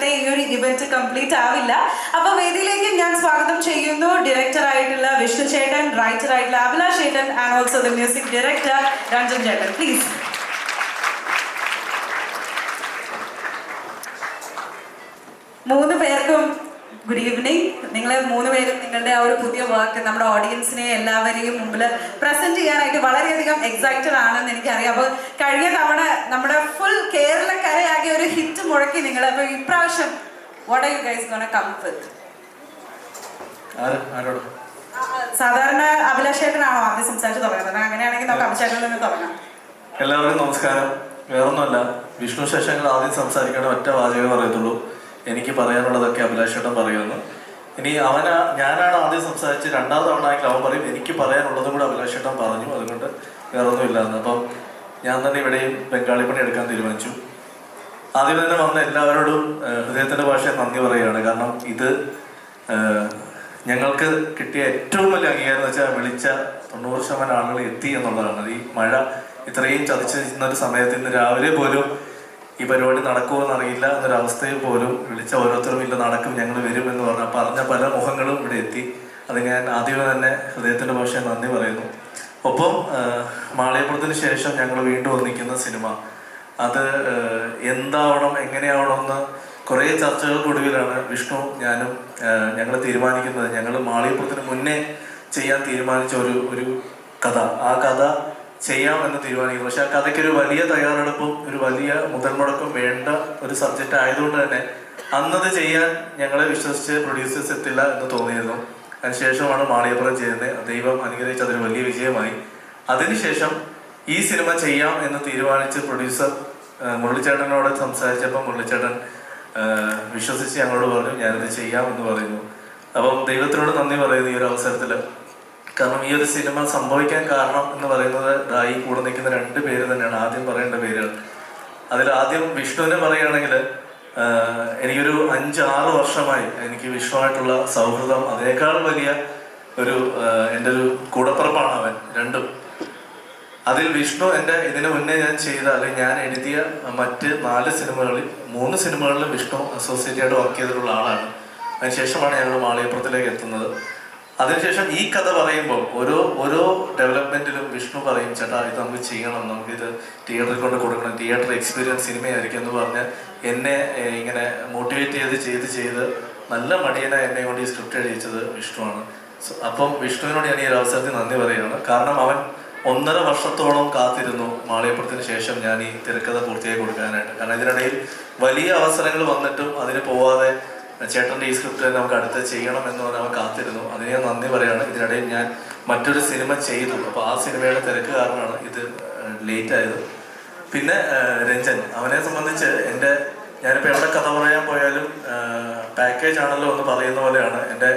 ഇന്നത്തെ ഈ ഒരു ഇവന്റ് കംപ്ലീറ്റ് ആവില്ല. അപ്പൊ വേദിയിലേക്ക് ഞാൻ സ്വാഗതം ചെയ്യുന്നു ഡയറക്ടർ ആയിട്ടുള്ള വിഷ്ണു ചേട്ടൻ, റൈറ്റർ ആയിട്ടുള്ള അഭിലാഷ് ചേട്ടൻ and also the music director Ranjan ചേട്ടൻ. പ്ലീസ്. മൂന്ന് പേർക്കും ഗുഡ് ഈവനിങ്. നിങ്ങൾ മൂന്ന് പേരും നിങ്ങളുടെ ആ ഒരു പുതിയ വർക്ക് നമ്മുടെ ഓഡിയൻസിനെ എല്ലാവരെയും മുമ്പിൽ പ്രസന്റ് ചെയ്യാനായിട്ട് വളരെയധികം എക്സൈറ്റഡ് ആണെന്ന് എനിക്കറിയാം. അപ്പോൾ കഴിഞ്ഞ തവണ നമ്മുടെ ഫുൾ കേരളക്കരയാകെ ഒരു ഹിറ്റ് മുഴക്കി നിങ്ങൾ. അപ്പോൾ ഇപ്രാവശ്യം what are you guys gonna come with? സാധാരണ അഭിലാഷ് ചേട്ടനാണോ ആദ്യം സംസാരിച്ച് തുടങ്ങുന്നത്? അങ്ങനെയാണെങ്കിൽ നമുക്ക് അഭിഷേകത്തിൽ നിന്ന് തുടങ്ങാം. എല്ലാവർക്കും നമസ്കാരം. വേറൊന്നുമല്ല, വിഷ്ണു ശേഷങ്ങൾ ആദ്യം സംസാരിക്കേണ്ട ഒറ്റ വാചകം പറയത്തുള്ളൂ, എനിക്ക് പറയാനുള്ളതൊക്കെ അഭിലാഷ് ചേട്ടൻ പറയുമെന്ന്. ഇനി ഞാനാണ് ആദ്യം സംസാരിച്ച് രണ്ടാമത് തവണ ആയെങ്കിൽ അവൻ പറയും എനിക്ക് പറയാനുള്ളതും കൂടെ അഭിലാഷ് ചേട്ടൻ പറഞ്ഞു, അതുകൊണ്ട് വേറൊന്നും ഇല്ലാന്ന്. അപ്പം ഞാൻ തന്നെ ഇവിടെയും ബംഗാളി പണി എടുക്കാൻ തീരുമാനിച്ചു. ആദ്യം തന്നെ വന്ന എല്ലാവരോടും ഹൃദയത്തിൻ്റെ ഭാഷയെ നന്ദി പറയുകയാണ്. കാരണം ഇത് ഞങ്ങൾക്ക് കിട്ടിയ ഏറ്റവും വലിയ അംഗീകാരം എന്ന് വെച്ചാൽ വിളിച്ച 90% ആളുകൾ എത്തി എന്നുള്ളതാണ്. ഈ മഴ ഇത്രയും ചതിച്ചു നിന്നൊരു സമയത്ത് ഇന്ന് രാവിലെ പോലും ഈ പരിപാടി നടക്കുമെന്ന് അറിയില്ല എന്നൊരവസ്ഥയിൽ പോലും വിളിച്ച ഓരോരുത്തരും ഇല്ല നടക്കും, ഞങ്ങൾ വരും എന്ന് പറഞ്ഞ പല മുഖങ്ങളും ഇവിടെ എത്തി. അത് ഞാൻ ആദ്യമേ തന്നെ ഹൃദയത്തിൻ്റെ ഭാഷയെ നന്ദി പറയുന്നു. ഒപ്പം മാളികപ്പുറത്തിന് ശേഷം ഞങ്ങൾ വീണ്ടും ഒന്നിക്കുന്ന സിനിമ അത് എന്താവണം എങ്ങനെയാവണമെന്ന് കുറേ ചർച്ചകൾക്കൊടുവിലാണ് വിഷ്ണു ഞാനും ഞങ്ങൾ തീരുമാനിക്കുന്നത്. ഞങ്ങൾ മാളികപ്പുറത്തിന് മുന്നേ ചെയ്യാൻ തീരുമാനിച്ച ഒരു കഥ, ആ കഥ ചെയ്യാമെന്ന് തീരുമാനിക്കുന്നു. പക്ഷെ ആ കഥയ്ക്കൊരു വലിയ തയ്യാറെടുപ്പും ഒരു വലിയ മുതൽ മുടക്കും വേണ്ട ഒരു സബ്ജക്റ്റ് ആയതുകൊണ്ട് തന്നെ അന്നത് ചെയ്യാൻ ഞങ്ങളെ വിശ്വസിച്ച് പ്രൊഡ്യൂസേഴ്സ് എത്തില്ല എന്ന് തോന്നിയിരുന്നു. അതിനുശേഷമാണ് മാളികപ്പുറം ചെയ്യുന്നത്. ദൈവം അനുഗ്രഹിച്ച് അതൊരു വലിയ വിജയമായി. അതിനുശേഷം ഈ സിനിമ ചെയ്യാം എന്ന് തീരുമാനിച്ച് പ്രൊഡ്യൂസർ മുരളിച്ചേട്ടനോട് സംസാരിച്ചപ്പോൾ മുരളിച്ചേട്ടൻ വിശ്വസിച്ച് ഞങ്ങളോട് പറഞ്ഞു ഞാനിത് ചെയ്യാം എന്ന് പറയുന്നു. അപ്പം ദൈവത്തിനോട് നന്ദി പറയുന്നു ഈ ഒരു അവസരത്തിൽ. കാരണം ഈ ഒരു സിനിമ സംഭവിക്കാൻ കാരണം എന്ന് പറയുന്നത് ഈ കൂടെ നിൽക്കുന്ന 2 പേര് തന്നെയാണ് ആദ്യം പറയേണ്ട പേരുകൾ. അതിൽ ആദ്യം വിഷ്ണുവിനെ പറയുകയാണെങ്കിൽ എനിക്കൊരു 5-6 വർഷമായി എനിക്ക് വിഷ്ണുവായിട്ടുള്ള സൗഹൃദം. അതിനേക്കാൾ വലിയ എൻ്റെ ഒരു കൂടപ്പിറപ്പാണ് അവൻ. രണ്ടും അതിൽ വിഷ്ണു ഇതിനു മുന്നേ ഞാൻ ചെയ്ത അല്ലെങ്കിൽ ഞാൻ എഴുതിയ മറ്റ് 4 സിനിമകളിൽ 3 സിനിമകളിലും വിഷ്ണു അസോസിയേറ്റ് ആയിട്ട് വർക്ക് ചെയ്തിട്ടുള്ള ആളാണ്. അതിനുശേഷമാണ് ഞങ്ങൾ മാളികപ്പുറത്തിലേക്ക് എത്തുന്നത്. അതിനുശേഷം ഈ കഥ പറയുമ്പോൾ ഓരോ ഡെവലപ്മെന്റിലും വിഷ്ണു പറയും ചേട്ടാ ഇത് നമുക്ക് ചെയ്യണം, നമുക്കിത് തിയേറ്ററിൽ കൊണ്ട് കൊടുക്കണം, തിയേറ്റർ എക്സ്പീരിയൻസ് സിനിമയായിരിക്കും എന്ന് പറഞ്ഞ് എന്നെ ഇങ്ങനെ മോട്ടിവേറ്റ് ചെയ്ത് നല്ല മടിയനായി എന്നെ കൊണ്ട് ഈ സ്ക്രിപ്റ്റ് എഴുതിച്ചത് വിഷ്ണുവാണ്. അപ്പം വിഷ്ണുവിനോട് ഞാൻ ഈ ഒരു അവസരത്തിൽ നന്ദി പറയുകയാണ്. കാരണം അവൻ 1.5 വർഷത്തോളം കാത്തിരുന്നു മാളികപ്പുറത്തിന് ശേഷം ഞാൻ ഈ തിരക്കഥ പൂർത്തിയാക്കി കൊടുക്കാനായിട്ട്. കാരണം ഇതിനിടയിൽ വലിയ അവസരങ്ങൾ വന്നിട്ടും അതിന് പോവാതെ ചേട്ടൻ്റെ ഈ സ്ക്രിപ്റ്റ് നമുക്ക് അടുത്ത് ചെയ്യണം എന്ന് പറഞ്ഞാൽ അവൻ കാത്തിരുന്നു. അതിന് ഞാൻ നന്ദി പറയുകയാണ്. ഇതിനിടയിൽ ഞാൻ മറ്റൊരു സിനിമ ചെയ്തു, അപ്പോൾ ആ സിനിമയുടെ തിരക്ക് കാരണമാണ് ഇത് ലേറ്റ് ആയത്. പിന്നെ രഞ്ജൻ, അവനെ സംബന്ധിച്ച് ഞാനിപ്പോൾ എവിടെ കഥ പറയാൻ പോയാലും പാക്കേജ് ആണല്ലോ എന്ന് പറയുന്ന പോലെയാണ്. എൻ്റെ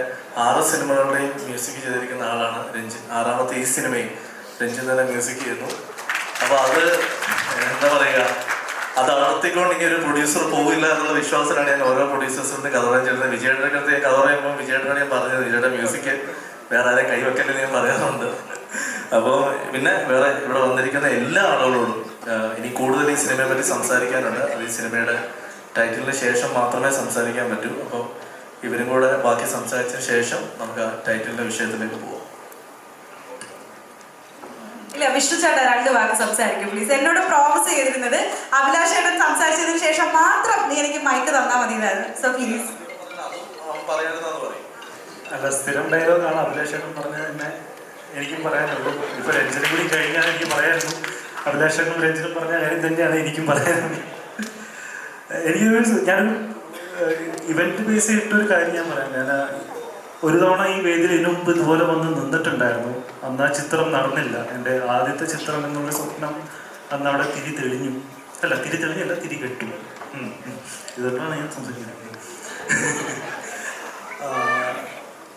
6 സിനിമകളുടെയും മ്യൂസിക് ചെയ്തിരിക്കുന്ന ആളാണ് രഞ്ജൻ. 6ാമത്തെ ഈ സിനിമയും രഞ്ജൻ തന്നെ മ്യൂസിക് ചെയ്യുന്നു. അപ്പോൾ അത് എന്താ പറയുക, അത് അടർത്തിക്കൊണ്ട് ഇങ്ങനെ ഒരു പ്രൊഡ്യൂസർ പോകില്ല എന്നുള്ള വിശ്വാസത്തിലാണ് ഞാൻ ഓരോ പ്രൊഡ്യൂസേഴ്സിന്റെ കഥ പറയാൻ ചെയ്യുന്നത്. വിജയേട്ടൻ്റെ അടുത്ത് ഞാൻ കഥ പറയുമ്പോൾ വിജയേട്ടനാണ് ഞാൻ പറഞ്ഞത് വിജയുടെ മ്യൂസിക് വേറെ ആരെയും കൈവെക്കലെന്ന് ഞാൻ പറയാറുണ്ട്. അപ്പോൾ പിന്നെ വേറെ ഇവിടെ വന്നിരിക്കുന്ന എല്ലാ ആളുകളോടും ഇനി കൂടുതൽ ഈ സിനിമയെ പറ്റി സംസാരിക്കാനുണ്ട്. അത് ഈ സിനിമയുടെ ടൈറ്റിലിന് ശേഷം മാത്രമേ സംസാരിക്കാൻ പറ്റൂ. അപ്പോൾ ഇവരും കൂടെ ബാക്കി സംസാരിച്ചതിന് ശേഷം നമുക്ക് ആ ടൈറ്റിലിന്റെ വിഷയത്തിലേക്ക് പോകാം. ഇല്ല, വിഷ്ണു ചേട്ടാ 2 വാക്ക് സംസാരിക്കും പ്ലീസ്. എന്നോട് പ്രോമിസ് ചെയ്തിരുന്നത് അഭിലാഷ് ചേട്ടൻ സംസാരിച്ചതിന് ശേഷം മാത്രം നീ എനിക്ക് മൈക്ക് തന്നാൽ മതിയായിരുന്നു. So please. അല്ല, സ്ഥിരം ഡയലോഗാണ് അഭിലാഷ് ചേട്ടൻ പറഞ്ഞത് തന്നെ എനിക്കും പറയാനുള്ളൂ. ഇപ്പൊ രഞ്ജനും കൂടി കഴിഞ്ഞാൽ എനിക്ക് പറയാനുള്ളൂ. അഭിലാഷ് ചേട്ടനും രഞ്ജനും പറഞ്ഞ കാര്യം തന്നെയാണ് എനിക്കും പറയാനുള്ളത്. ഞാൻ ഇവന്റ് ബേസ് ചെയ്തിട്ടൊരു കാര്യം ഞാൻ പറയാം. ഞാൻ ഒരു തവണ ഈ വേദിയിൽ ഇതിനു മുമ്പ് ഇതുപോലെ വന്ന് നിന്നിട്ടുണ്ടായിരുന്നു. അന്ന് ആ ചിത്രം നടന്നില്ല. എൻ്റെ ആദ്യത്തെ ചിത്രം എന്നുള്ള സ്വപ്നം അന്ന് അവിടെ തിരി തെളിഞ്ഞല്ല തിരി കെട്ടു. ഇതൊക്കെയാണ് ഞാൻ സംസാരിക്കുന്നത്.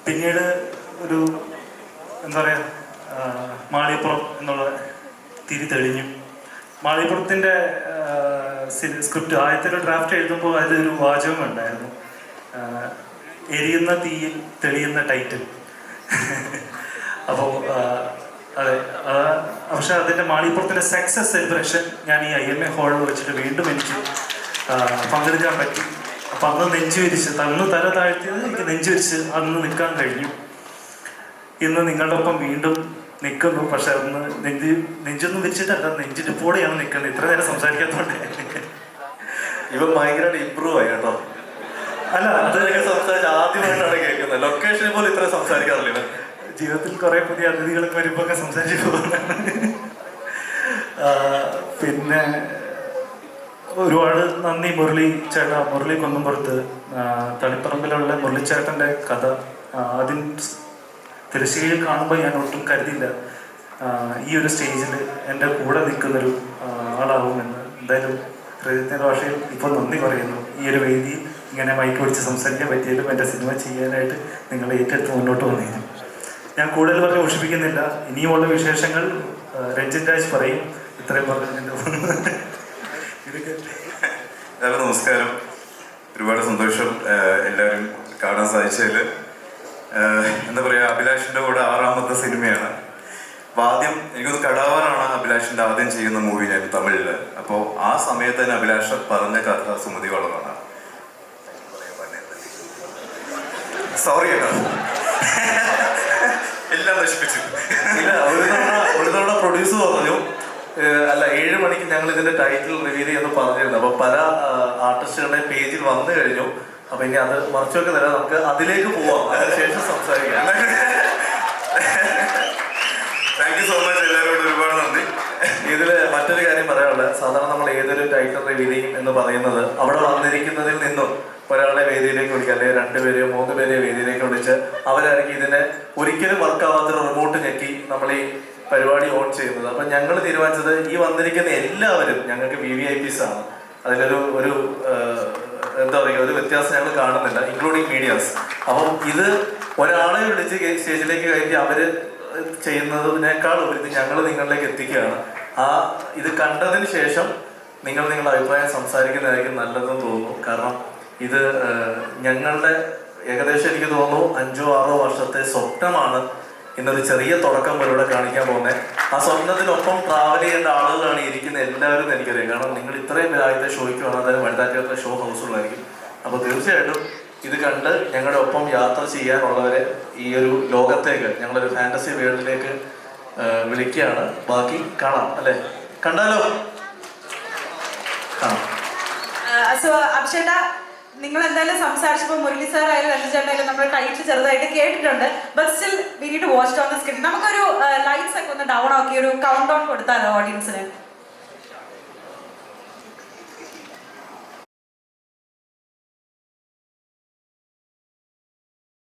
പിന്നീട് ഒരു എന്താ പറയുക, മാളികപ്പുറം എന്നുള്ള തിരി തെളിഞ്ഞു. മാളികപ്പുറത്തിൻ്റെ സ്ക്രിപ്റ്റ് ആദ്യത്തെ ഡ്രാഫ്റ്റ് എഴുതുമ്പോൾ അതിലൊരു വാചകം ഉണ്ടായിരുന്നു, എരിയുന്ന തീയിൽ തെളിയുന്ന ടൈറ്റിൽ. അപ്പോൾ അതെ, പക്ഷെ അതിൻ്റെ മാളികപ്പുറത്തിൻ്റെ സക്സസ് സെലിബ്രേഷൻ ഞാൻ ഈ IMA ഹാളിൽ വെച്ചിട്ട് വീണ്ടും എനിക്ക് പങ്കെടുക്കാൻ പറ്റി. അപ്പം അന്ന് നെഞ്ചു വിരിച്ച് അന്ന് തല താഴ്ത്തിയത് എനിക്ക് നെഞ്ചു വിരിച്ച് അന്ന് നിൽക്കാൻ കഴിഞ്ഞു. ഇന്ന് നിങ്ങളുടെ ഒപ്പം വീണ്ടും നിൽക്കുന്നു. പക്ഷെ അന്ന് നെഞ്ചൊന്നും വിരിച്ചിട്ടല്ല, നെഞ്ചിടിപ്പോടെയാണ് നിൽക്കുന്നത്. ഇത്ര നേരം സംസാരിക്കാത്തതുകൊണ്ട് ഇവൻ ഭയങ്കരമായിട്ട് ഇമ്പ്രൂവ് ആയി കേട്ടോ. അല്ല, അതൊക്കെ സംസാരിച്ച് ആദ്യമായിട്ടാണ് കേൾക്കുന്നത്. ലൊക്കേഷനിൽ പോലും ഇത്ര സംസാരിക്കാറില്ല ഇവൻ. ജീവിതത്തിൽ കുറെ പുതിയ അതിഥികളൊക്കെ വരുമ്പോൾ ഒക്കെ സംസാരിച്ചു പോകുന്നതാണ്. പിന്നെ ഒരുപാട് നന്ദി മുരളി ചേട്ടാ, മുരളി കുന്നംപുറത്ത്. തളിപ്പറമ്പിലുള്ള മുരളിച്ചേട്ടൻ്റെ കഥ ആദ്യം തിരശ്ശീലയിൽ കാണുമ്പോൾ ഞാൻ ഒട്ടും കരുതിയില്ല ഈ ഒരു സ്റ്റേജിൽ എൻ്റെ കൂടെ നിൽക്കുന്നൊരു ആളാവുമെന്ന്. എന്തായാലും ഹൃദയത്തിൻ്റെ ഭാഷയിൽ ഇപ്പോൾ നന്ദി പറയുന്നു. ഈ ഒരു വേദിയിൽ ഇങ്ങനെ മൈക്ക് പിടിച്ച് സംസാരിക്കാൻ പറ്റിയാലും എൻ്റെ സിനിമ ചെയ്യാനായിട്ട് നിങ്ങൾ ഏറ്റെടുത്ത് മുന്നോട്ട് വന്നിരുന്നു. ഞാൻ കൂടുതൽ പറഞ്ഞ് ഉഷിപ്പിക്കുന്നില്ല. ഇനിയുമുള്ള വിശേഷങ്ങൾ രഞ്ജിൻ രാജ് പറയും. ഇത്രയും പറഞ്ഞു. എല്ലാവരും നമസ്കാരം. ഒരുപാട് സന്തോഷം എല്ലാവരും കാണാൻ സാധിച്ചതിൽ. എന്താ പറയുക, അഭിലാഷിൻ്റെ കൂടെ 6ാമത്തെ സിനിമയാണ്. അപ്പോൾ ആദ്യം എനിക്കൊന്ന് കടാവറാണ് അഭിലാഷിൻ്റെ ആദ്യം ചെയ്യുന്ന മൂവി ഞാൻ തമിഴിൽ. അപ്പോൾ ആ സമയത്ത് തന്നെ അഭിലാഷ് പറഞ്ഞ കഥ സുമതി വളവാണ്. സോറി കേട്ടോ, എല്ലാം നശിപ്പിച്ചു. ഇല്ല, ഒരു തവണ പ്രൊഡ്യൂസർ പറഞ്ഞു, അല്ല 7 മണിക്ക് ഞങ്ങൾ ഇതിന്റെ ടൈറ്റിൽ റിവീൽ ചെയ്യുമെന്ന് പറഞ്ഞിരുന്നു. അപ്പൊ പല ആർട്ടിസ്റ്റുകളുടെ പേജിൽ വന്നു കഴിഞ്ഞു. അപ്പൊ ഇനി അത് മറിച്ചൊക്കെ തരാം, നമുക്ക് അതിലേക്ക് പോവാം, അതിനുശേഷം സംസാരിക്കാം. താങ്ക് യു സോ മച്ച്, എല്ലാവരോടും ഒരുപാട് നന്ദി. ഇതില് മറ്റൊരു കാര്യം പറയാനുള്ളത്, സാധാരണ നമ്മൾ ഏതൊരു ടൈറ്റിൽ റിവീൽ ചെയ്യും എന്ന് പറയുന്നത് അവിടെ വന്നിരിക്കുന്നതിൽ നിന്നും ഒരാളെ വേദിയിലേക്ക് വിളിക്കുക, അല്ലെങ്കിൽ 2 പേരെയോ 3 പേരെയോ വേദിയിലേക്ക് വിളിച്ച് അവരായിരിക്കും ഇതിനെ ഒരിക്കലും വർക്കാവാത്തൊരു റിമോട്ട് ഞെക്കി നമ്മൾ ഈ പരിപാടി ഓൺ ചെയ്യുന്നത്. അപ്പം ഞങ്ങൾ തീരുമാനിച്ചത് ഈ വന്നിരിക്കുന്ന എല്ലാവരും ഞങ്ങൾക്ക് VVIPs ആണ്. അതിലൊരു എന്താ പറയുക, ഒരു വ്യത്യാസം ഞങ്ങൾ കാണുന്നില്ല, ഇൻക്ലൂഡിങ് മീഡിയാസ്. അപ്പം ഇത് ഒരാളെ വിളിച്ച് സ്റ്റേജിലേക്ക് കയറ്റി അവര് ചെയ്യുന്നതിനേക്കാൾ ഉപരി ഞങ്ങൾ നിങ്ങളിലേക്ക് എത്തിക്കുകയാണ്. ഇത് കണ്ടതിന് ശേഷം നിങ്ങളുടെ അഭിപ്രായം സംസാരിക്കുന്നതായിരിക്കും നല്ലതെന്ന് തോന്നുന്നു. കാരണം ഇത് ഞങ്ങളുടെ ഏകദേശം എനിക്ക് തോന്നുന്നു 5-6 വർഷത്തെ സ്വപ്നമാണ് ഇന്നൊരു ചെറിയ തുടക്കം പോലൂടെ കാണിക്കാൻ പോകുന്നത്. ആ സ്വപ്നത്തിനൊപ്പം ട്രാവൽ ചെയ്യേണ്ട ആളുകളാണ് ഇരിക്കുന്ന എല്ലാവരും എനിക്കറിയാം. കാരണം നിങ്ങൾ ഇത്രയും ആദ്യത്തെ ഷോയ്ക്ക് വന്നാൽ തന്നെ വനിതാ ഷോ ഹൗസുകളായിരിക്കും. അപ്പോൾ തീർച്ചയായിട്ടും ഇത് കണ്ട് ഞങ്ങളുടെ ഒപ്പം യാത്ര ചെയ്യാനുള്ളവരെ ഈ ഒരു ലോകത്തേക്ക്, ഞങ്ങളൊരു ഫാന്റസി വേൾഡിലേക്ക് വിളിക്കുകയാണ്. ബാക്കി കാണാം, അല്ലേ? കണ്ടാലോ? കാണാം. സോ അഭിഷേക, നിങ്ങൾ എന്തായാലും സംസാരിച്ചപ്പോൾ മുരളി സാർ ആയാലും രഞ്ജിൻ ചേട്ടനായാലും നമ്മുടെ ടൈറ്റിൽ ചെറുതായിട്ട് കേട്ടിട്ടുണ്ട്. But still we need to watch on the screen. നമുക്കൊരു ലൈറ്റ്സ് ഒക്കെ ഒന്ന് ഡൗൺ ആക്കി ഒരു കൗണ്ട് ഡൗൺ കൊടുത്താലോ ഓഡിയൻസിന്?